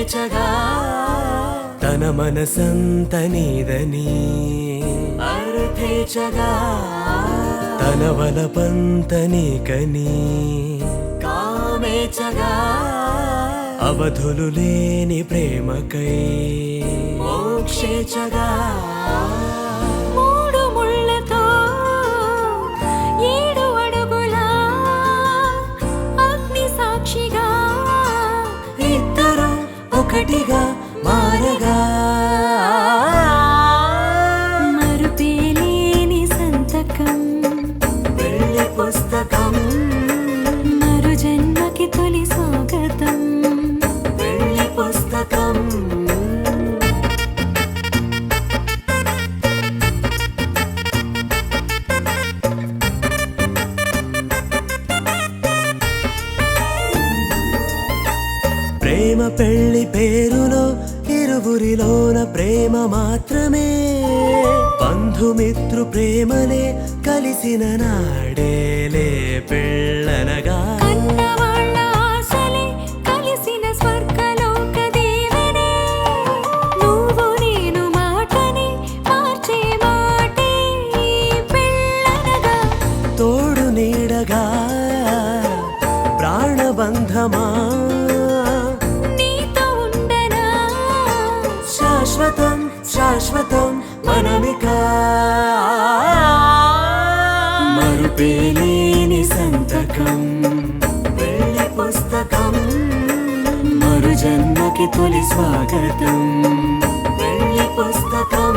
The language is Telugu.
పేచగా తన మనసంత నీదని అర్థేచగా తన వలపంత నీకని కామేచగా అవధులు లేని ప్రేమకై మోక్షేచగా మూడు ముళ్ళతో 7 అడుగుల అగ్ని సాక్షిగా ఇద్దరు ఒకటిగా మారగా మరుపేలేని సంతకం పెళ్లి పుస్తకం మరు జన్మకి తొలి స్వాగతం పెళ్లి పుస్తకం ప్రేమ పెళ్లి పేరులో ఇరువురిలోన ప్రేమ మాత్రమే బంధుమిత్రు ప్రేమలే కలిసిన నాడేలే పెళ్ళనగా కన్నవాళ్ళ ఆశలే కలిసిన స్వర్గలోక దీవెనే నువ్వు నేను మాటని మార్చే మాటే పెళ్ళనగా తోడు నీడగా ప్రాణబంధమా నీతో ఉండనా శాశ్వతం శాశ్వతం మనమిక మరుపేలేని సంతకం పెళ్లి పుస్తకం మరు జన్మకి తొలి స్వాగతం పెళ్లి పుస్తకం